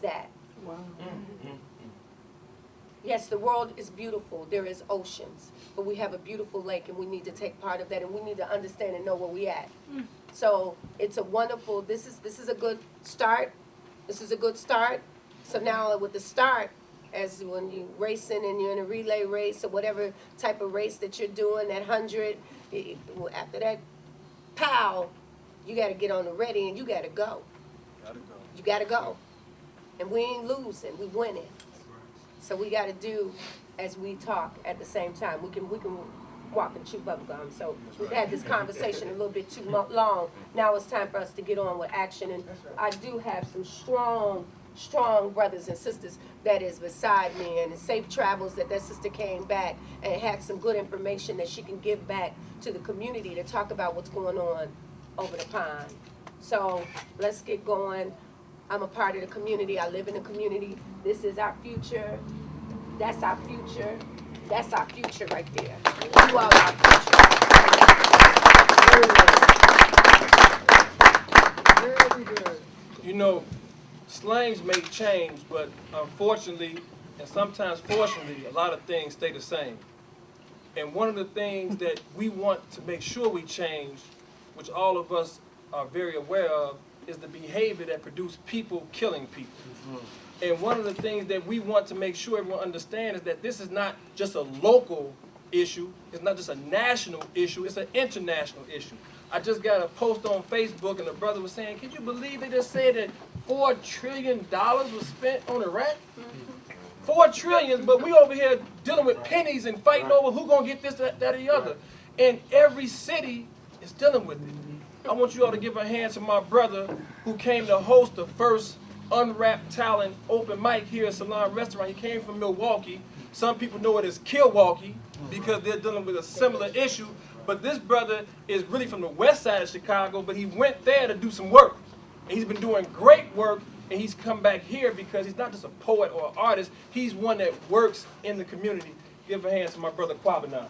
that. Wow. Yes, the world is beautiful. There is oceans, but we have a beautiful lake, and we need to take part of that, and we need to understand and know where we at. So it's a wonderful. This is a good start. This is a good start. So now with the start, as when you racing and you're in a relay race or whatever type of race that you're doing, that 100, after that, pow, you got to get on the ready and you got to go. You got to go. And we ain't losing, we winning. So we got to do as we talk at the same time. We can walk and chew bubble gum. So we've had this conversation a little bit too long. Now it's time for us to get on with action. And I do have some strong brothers and sisters that is beside me, and safe travels that sister came back and had some good information that she can give back to the community to talk about what's going on over the pond. So let's get going. I'm a part of the community. I live in the community. This is our future. That's our future. That's our future right there. You all our future. You know, slangs may change, but unfortunately, and sometimes fortunately, a lot of things stay the same. And one of the things that we want to make sure we change, which all of us are very aware of, is the behavior that produces people killing people. And one of the things that we want to make sure everyone understands is that this is not just a local issue, it's not just a national issue, it's an international issue. I just got a post on Facebook and a brother was saying, can you believe they just said that $4 trillion was spent on Iraq? 4 trillion, but we over here dealing with pennies and fighting over who gonna get this, that, or the other. And every city is dealing with it. I want you all to give a hand to my brother who came to host the first Unwrapped Talent open mic here at Salon Restaurant. He came from Milwaukee. Some people know it as Milwaukee because they're dealing with a similar issue. But this brother is really from the west side of Chicago, but he went there to do some work. And he's been doing great work, and he's come back here because he's not just a poet or an artist. He's one that works in the community. Give a hand to my brother Kwabena.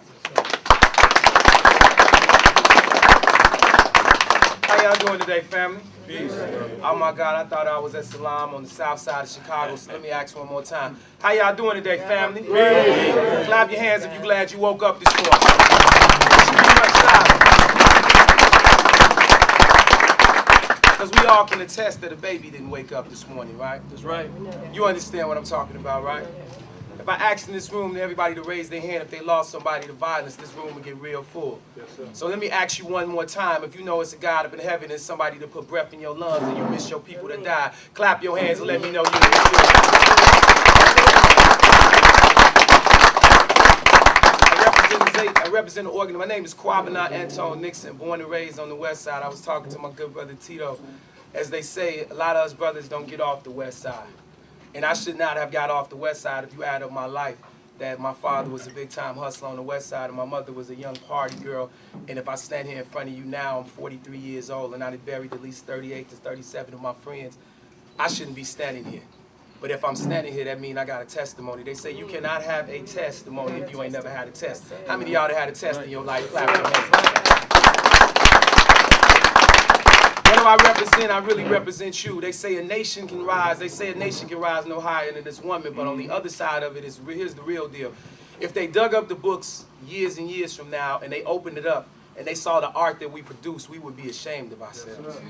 How y'all doing today, family? Peace. Oh my God, I thought I was at Salam on the south side of Chicago, so let me ask one more time. How y'all doing today, family? Peace. Clap your hands if you're glad you woke up this morning. Because we all can attest that a baby didn't wake up this morning, right? That's right. You understand what I'm talking about, right? If I asked in this room everybody to raise their hand if they lost somebody to violence, this room would get real full. Yes, sir. So let me ask you one more time. If you know it's a God up in heaven and somebody to put breath in your lungs and you miss your people that died, clap your hands and let me know you miss yours. I represent the organ. My name is Kwabena-Yahdna Nixon, born and raised on the west side. I was talking to my good brother Tito. As they say, a lot of us brothers don't get off the west side. And I should not have got off the west side if you add up my life. That my father was a big-time hustler on the west side, and my mother was a young party girl. And if I stand here in front of you now, I'm 43 years old, and I had buried at least 38 to 37 of my friends. I shouldn't be standing here. But if I'm standing here, that means I got a testimony. They say you cannot have a testimony if you ain't never had a test. How many of y'all had a test in your life? Clap your hands. What do I represent? I really represent you. They say a nation can rise. They say a nation can rise no higher than this woman. But on the other side of it is, here's the real deal. If they dug up the books years and years from now and they opened it up and they saw the art that we produce, we would be ashamed of ourselves.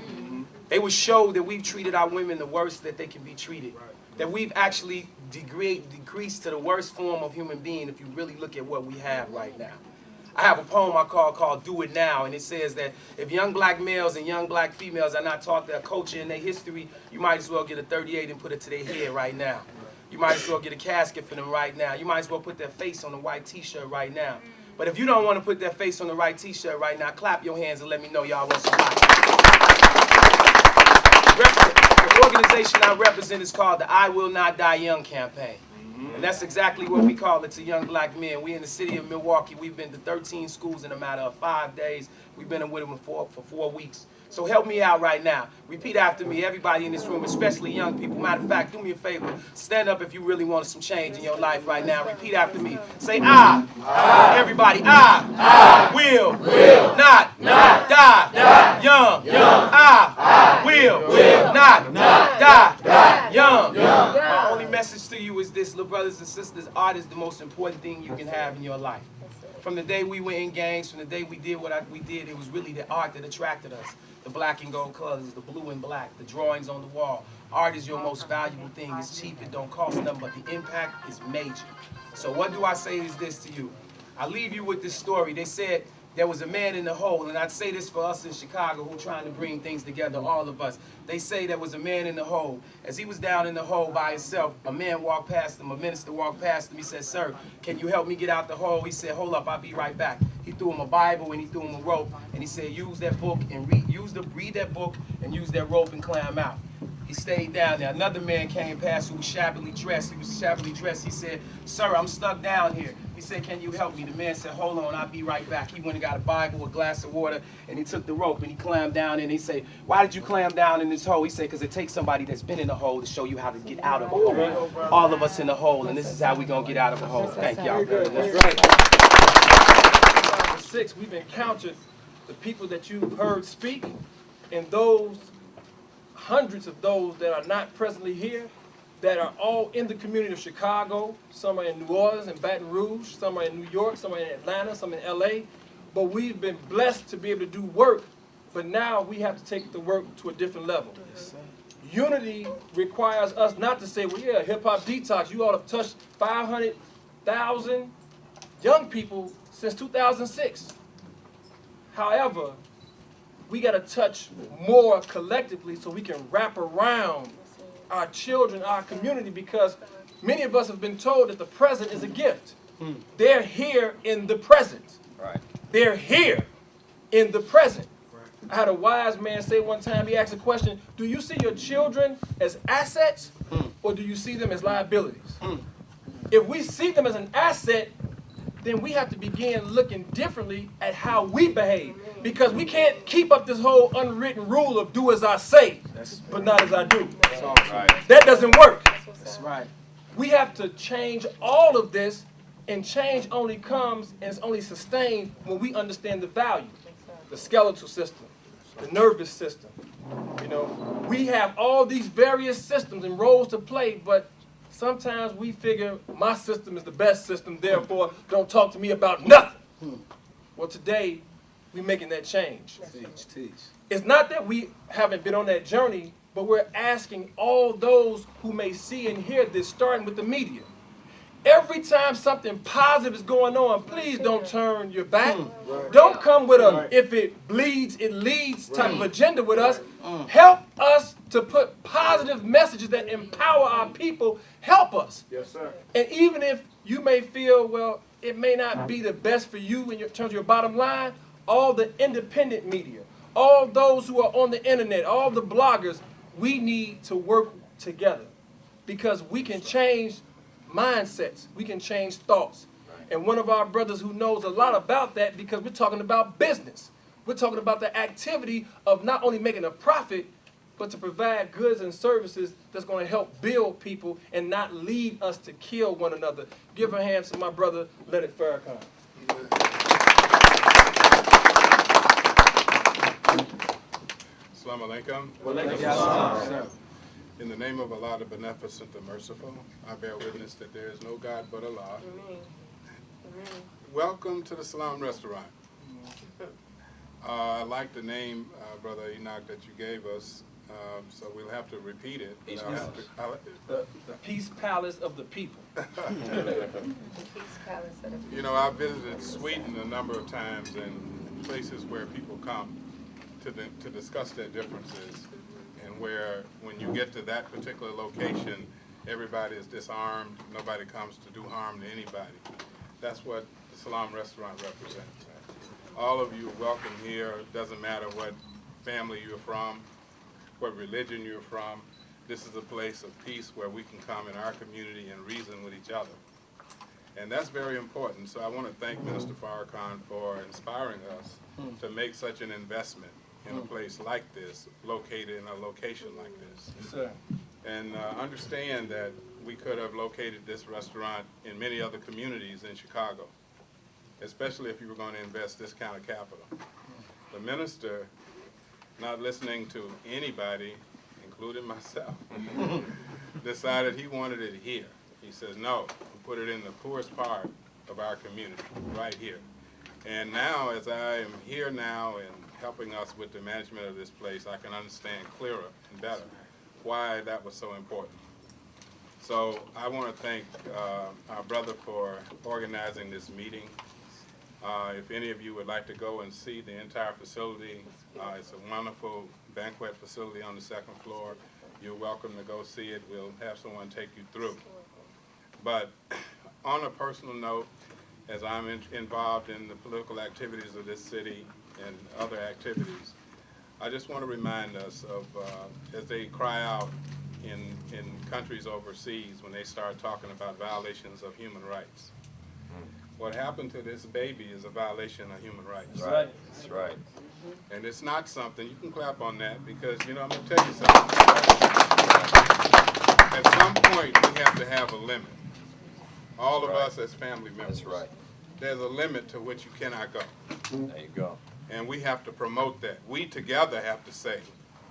They would show that we've treated our women the worst that they can be treated. That we've actually decreased to the worst form of human being if you really look at what we have right now. I have a poem I called Do It Now, and it says that if young black males and young black females are not taught their culture and their history, you might as well get a 38 and put it to their head right now. You might as well get a casket for them right now. You might as well put their face on a white t-shirt right now. But if you don't want to put their face on the right t-shirt right now, clap your hands and let me know y'all want some light. The organization I represent is called the I Will Not Die Young campaign. And that's exactly what we call it to young black men. We in the city of Milwaukee. We've been to 13 schools in a matter of 5 days. We've been with them for 4 weeks. So help me out right now. Repeat after me, everybody in this room, especially young people. Matter of fact, do me a favor. Stand up if you really want some change in your life right now. Repeat after me. Say, I. Everybody, I will not die young. I will not die young. young. Young. My only message to you is this, little brothers and sisters, art is the most important thing you can have in your life. From the day we went in gangs, from the day we did what we did, it was really the art that attracted us. The black and gold colors, the blue and black, the drawings on the wall. Art is your most valuable thing. It's cheap, it don't cost nothing, but the impact is major. So what do I say is this to you? I leave you with this story. They said there was a man in the hole, and I'd say this for us in Chicago who trying to bring things together, all of us. They say there was a man in the hole. As he was down in the hole by himself, a man walked past him, a minister walked past him. He said, "Sir, can you help me get out the hole?" He said, "Hold up, I'll be right back." He threw him a Bible and he threw him a rope, and he said, "Use that book and read that book and use that rope and climb out." He stayed down there. Another man came past who was shabbily dressed. He was shabbily dressed. He said, "Sir, I'm stuck down here." He said, "Can you help me?" The man said, "Hold on, I'll be right back." He went and got a Bible, a glass of water, and he took the rope and he climbed down. And he said, "Why did you climb down in this hole?" He said, "Because it takes somebody that's been in the hole to show you how to get out of a hole." All of us in the hole, and this is how we're going to get out of a hole. Thank y'all. That's right. 6, we've encountered the people that you've heard speak, and those hundreds of those that are not presently here, that are all in the community of Chicago. Some are in New Orleans and Baton Rouge, some are in New York, some are in Atlanta, some in LA. But we've been blessed to be able to do work, but now we have to take the work to a different level. Unity requires us not to say, "Well, yeah, hip-hop detox, you ought to have touched 500,000 young people since 2006. However, we got to touch more collectively so we can wrap around our children, our community, because many of us have been told that the present is a gift. They're here in the present. Right. They're here in the present. I had a wise man say one time, he asked a question, "Do you see your children as assets or do you see them as liabilities?" If we see them as an asset, then we have to begin looking differently at how we behave. Because we can't keep up this whole unwritten rule of do as I say, but not as I do. That doesn't work. That's right. We have to change all of this, and change only comes and is only sustained when we understand the value. The skeletal system, the nervous system. You know, we have all these various systems and roles to play, but sometimes we figure my system is the best system, therefore don't talk to me about nothing. Well, today, we're making that change. It's not that we haven't been on that journey, but we're asking all those who may see and hear this, starting with the media. Every time something positive is going on, please don't turn your back. Don't come with a "if it bleeds, it leads" type of agenda with us. Help us to put positive messages that empower our people. Help us. Yes, sir. And even if you may feel, well, it may not be the best for you in terms of your bottom line, all the independent media, all those who are on the internet, all the bloggers, we need to work together because we can change mindsets. We can change thoughts. And one of our brothers who knows a lot about that, because we're talking about business. We're talking about the activity of not only making a profit, but to provide goods and services that's going to help build people and not lead us to kill one another. Give a hand to my brother, Let It Farrakhan. Assalamu alaikum. Yes, In the name of Allah, the Beneficent, the Merciful, I bear witness that there is no God but Allah. Welcome to the Salam Restaurant. I like the name, Brother Enoch, that you gave us, so we'll have to repeat it. The Peace Palace of the people. You know, I've visited Sweden a number of times and places where people come to discuss their differences, and where when you get to that particular location, everybody is disarmed, nobody comes to do harm to anybody. That's what the Salam Restaurant represents. All of you are welcome here. It doesn't matter what family you're from, what religion you're from. This is a place of peace where we can come in our community and reason with each other. And that's very important. So I want to thank Minister Farrakhan for inspiring us to make such an investment in a place like this, located in a location like this. Yes, sir. And understand that we could have located this restaurant in many other communities in Chicago, especially if you were going to invest this kind of capital. The minister, not listening to anybody, including myself, decided he wanted it here. He says, no, put it in the poorest part of our community, right here. And now, as I am here now and helping us with the management of this place, I can understand clearer and better why that was so important. So I want to thank our brother for organizing this meeting. If any of you would like to go and see the entire facility, it's a wonderful banquet facility on the second floor. You're welcome to go see it. We'll have someone take you through. But on a personal note, as I'm involved in the political activities of this city and other activities, I just want to remind us of, as they cry out in countries overseas when they start talking about violations of human rights. What happened to this baby is a violation of human rights. That's right. That's right. And it's not something, you can clap on that, because, you know, I'm going to tell you something. At some point, we have to have a limit. All of us as family members. That's right. There's a limit to which you cannot go. There you go. And we have to promote that. We together have to say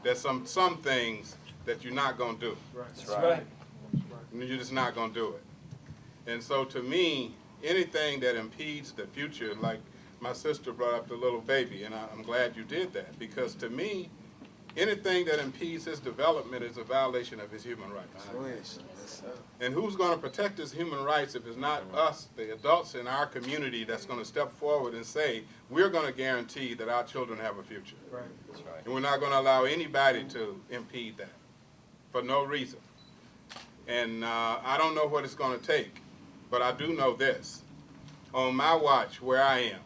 there's some things that you're not going to do. That's right. You're just not going to do it. And so to me, anything that impedes the future, like my sister brought up the little baby, and I'm glad you did that, because to me, anything that impedes his development is a violation of his human rights. And who's going to protect his human rights if it's not us, the adults in our community, that's going to step forward and say, we're going to guarantee that our children have a future. Right. That's right. And we're not going to allow anybody to impede that for no reason. And I don't know what it's going to take, but I do know this. On my watch, where I am,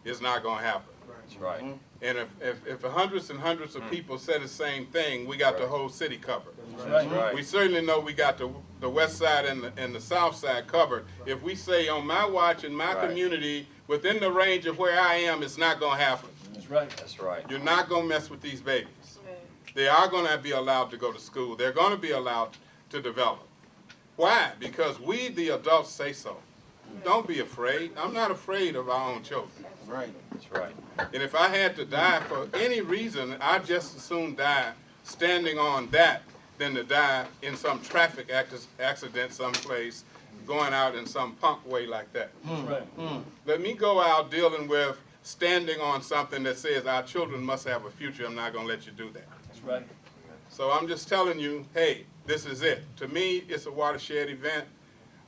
it's not going to happen. That's right. And if hundreds and hundreds of people say the same thing, we got the whole city covered. That's right. We certainly know we got the west side and the south side covered. If we say on my watch in my community, within the range of where I am, it's not going to happen. That's right. That's right. You're not going to mess with these babies. They are going to be allowed to go to school. They're going to be allowed to develop. Why? Because we, the adults, say so. Don't be afraid. I'm not afraid of our own children. Right. That's right. And if I had to die for any reason, I'd just as soon die standing on that than to die in some traffic accident someplace, going out in some punk way like that. That's right. Let me go out dealing with standing on something that says our children must have a future. I'm not going to let you do that. That's right. So I'm just telling you, hey, this is it. To me, it's a watershed event.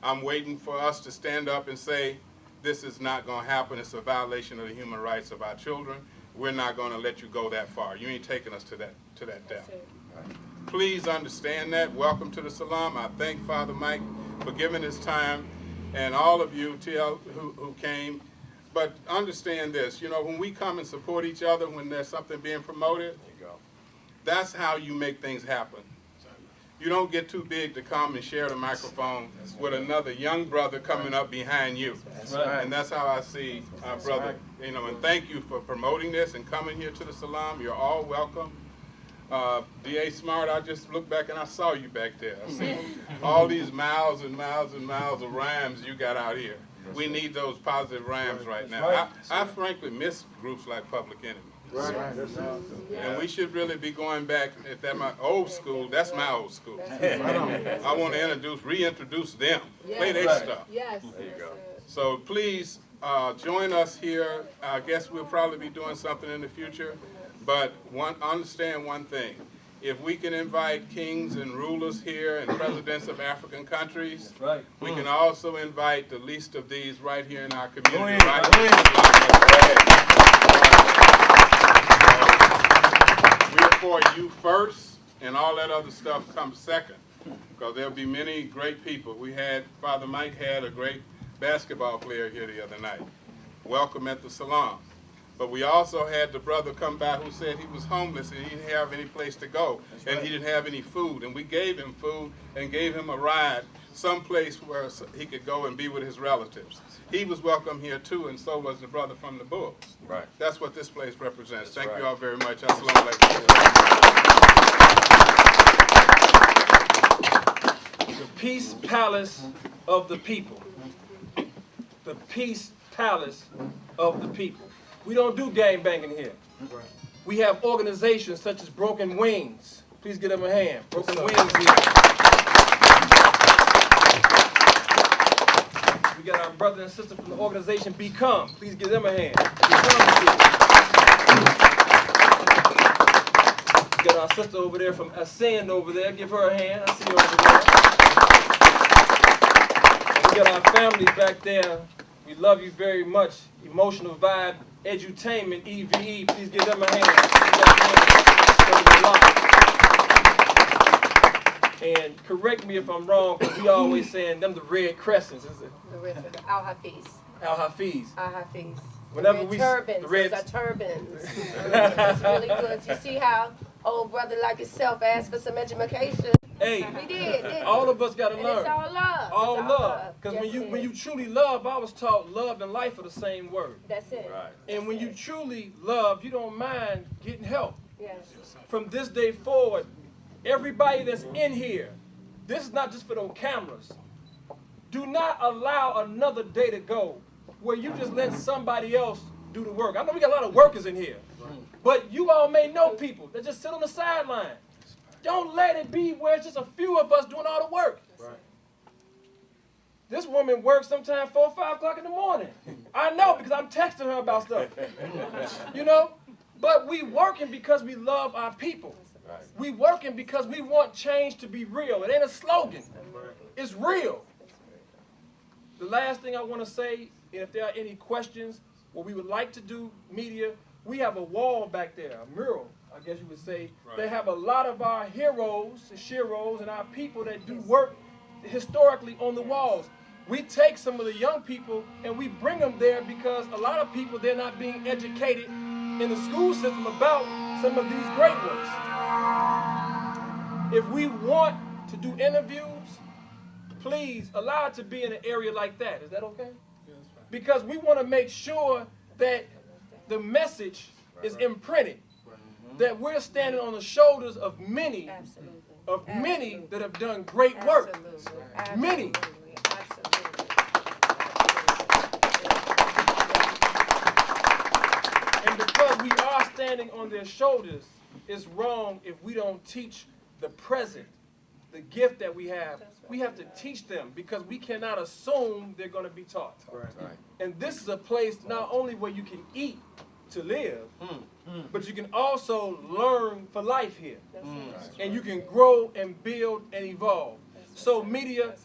I'm waiting for us to stand up and say, this is not going to happen. It's a violation of the human rights of our children. We're not going to let you go that far. You ain't taking us to that depth. Please understand that. Welcome to the Salam. I thank Father Mike for giving his time, and all of you who came. But understand this, you know, when we come and support each other, when there's something being promoted, There you go. that's how you make things happen. You don't get too big to come and share the microphone with another young brother coming up behind you. That's right. And that's how I see our brother. You know, and thank you for promoting this and coming here to the Salam. You're all welcome. D.A. Smart, I just looked back and I saw you back there. I see all these miles and miles and miles of rhymes you got out here. We need those positive rhymes right now. I frankly miss groups like Public Enemy. Right. And we should really be going back, if that's my old school, that's my old school. I want to reintroduce them, play their stuff. Yes. There you go. So please join us here. I guess we'll probably be doing something in the future. But understand one thing. If we can invite kings and rulers here and presidents of African countries, That's right. we can also invite the least of these right here in our community. Go Right ahead. We're for you first, and all that other stuff comes second, because there'll be many great people. Father Mike had a great basketball player here the other night. Welcome at the Salon. But we also had the brother come by who said he was homeless and he didn't have any place to go, and he didn't have any food. And we gave him food and gave him a ride someplace where he could go and be with his relatives. He was welcome here too, and so was the brother from the Bulls. Right. That's what this place represents. That's Thank you right. all very much. Assalamu alaikum. The Peace Palace of the people. The Peace Palace of the people. We don't do gangbanging here. We have organizations such as Broken Wings. Please give them a hand. Broken Wings here. We got our brother and sister from the organization Become. Please give them a hand. Become. We got our sister over there from Ascend over there. Give her a hand. I see you over there. We got our family back there. We love you very much. Emotional Vibe Edutainment, EVE. Please give them a hand. And correct me if I'm wrong, because we always saying them the red crescents, is it? The red, Al-Hafiz. Al-Hafiz. Al-Hafiz. Whenever red we turbans, the red those are turbans. That's really good. You see how old brother like yourself asked for some education? Hey, We did. all of us got to And learn. it's all love. All It's love. Because Yes, when you truly love, I was taught love and life are the same word. That's it. Right. And when you truly love, you don't mind getting help. Yes. From this day forward, everybody that's in here, this is not just for those cameras. Do not allow another day to go where you just let somebody else do the work. I know we got a lot of workers in here, but you all may know people that just sit on the sideline. Don't let it be where it's just a few of us doing all the work. Right. This woman works sometimes 4 or 5 o'clock in the morning. I know because I'm texting her about stuff. You know? But we working because we love our people. Right. We working because we want change to be real. It ain't a slogan. It's real. The last thing I want to say, and if there are any questions, what we would like to do, media, we have a wall back there, a mural, I guess you would say. Right. They have a lot of our heroes and sheroes and our people that do work historically on the walls. We take some of the young people and we bring them there because a lot of people, they're not being educated in the school system about some of these great ones. If we want to do interviews, please allow it to be in an area like that. Is that okay? Because we want to make sure that the message is imprinted, that we're standing on the shoulders of many, Absolutely. that have done great work. Absolutely. Many. Absolutely. And because we are standing on their shoulders, it's wrong if we don't teach the present, the gift that we have. We have to teach them because we cannot assume they're going to be taught. Right. And this is a place not only where you can eat to live, but you can also learn for life here. And you can grow and build and evolve. So media,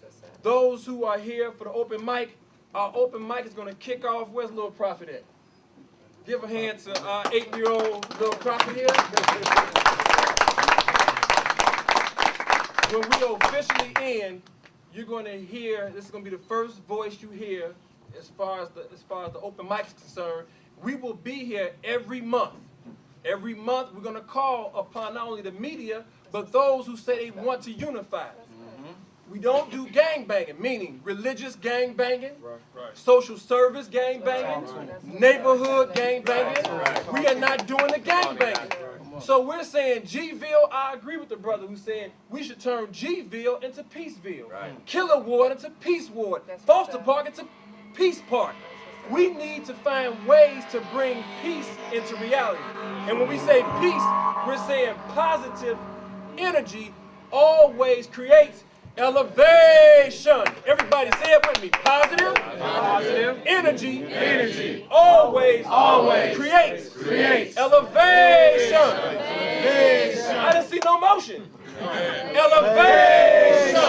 those who are here for the open mic, our open mic is going to kick off. Where's Little Prophet at? Give a hand to our 8-year-old Little Prophet here. When we officially end, you're going to hear, this is going to be the first voice you hear as far as the open mic is concerned. We will be here every month. Every month we're going to call upon not only the media, but those who say they want to unify. We don't do gangbanging, meaning religious gangbanging, social service gangbanging, neighborhood gangbanging. We are not doing the gangbanging. So we're saying G-ville, I agree with the brother who said we should turn G-ville into Peaceville. Killer Ward into Peace Ward. Foster Park into Peace Park. We need to find ways to bring peace into reality. And when we say peace, we're saying positive energy always creates elevation. Everybody say it with me. Positive energy always creates elevation. I didn't see no motion. Elevation.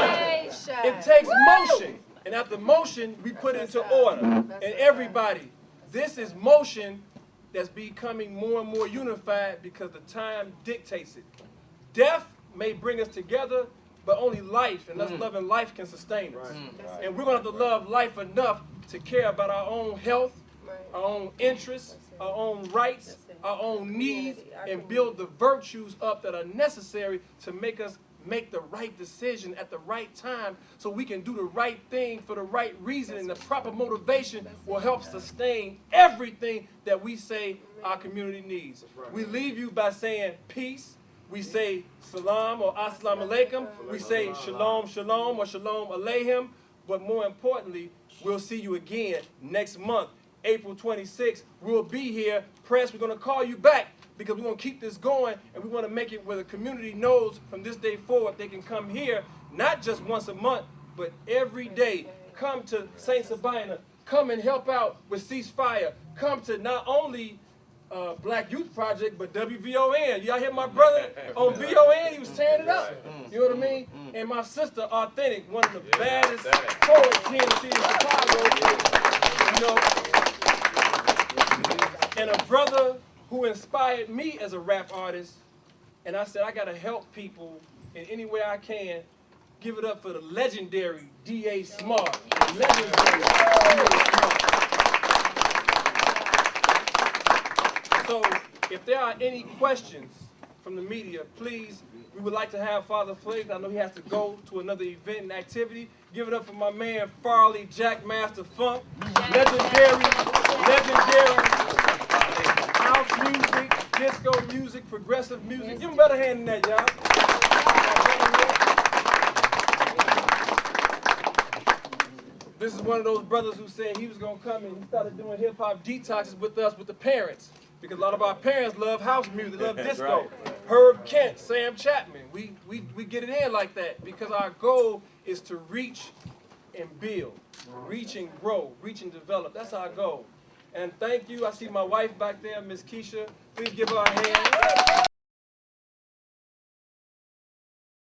It takes motion. And after motion, we put it into order. And everybody, this is motion that's becoming more and more unified because the time dictates it. Death may bring us together, but only life and us loving life can sustain us. And we're going to have to love life enough to care about our own health, our own interests, our own rights, our own needs, and build the virtues up that are necessary to make us make the right decision at the right time so we can do the right thing for the right reason, and the proper motivation will help sustain everything that we say our community needs. We leave you by saying peace. We say salam or assalamu alaikum. We say shalom, shalom or shalom aleihim. But more importantly, we'll see you again next month, April 26th. We'll be here. Press, we're going to call you back because we want to keep this going, and we want to make it where the community knows from this day forward they can come here, not just once a month, but every day come to St. Sabina, come and help out with Ceasefire, come to not only Black Youth Project, but WVON. Y'all hear my brother on VON? He was tearing it up. You know what I mean? And my sister, Awthentik, one of the baddest poets here in the city of Chicago. You know, and a brother who inspired me as a rap artist. And I said, I gotta help people in any way I can. Give it up for the legendary D.A. Smart. Legendary D.A. Smart. So, if there are any questions from the media, please, we would like to have Father Pfleger. I know he has to go to another event and activity. Give it up for my man Farley, Jackmaster Funk. Legendary house music, disco music, progressive music. Give him a better hand than that, y'all. This is one of those brothers who said he was going to come and he started doing hip-hop detoxes with us, with the parents. Because a lot of our parents love house music, love disco. Herb Kent, Sam Chapman. We get it in like that because our goal is to reach and build, reach and grow, reach and develop. That's our goal. And thank you. I see my wife back there, Miss Keisha. Please give her a hand.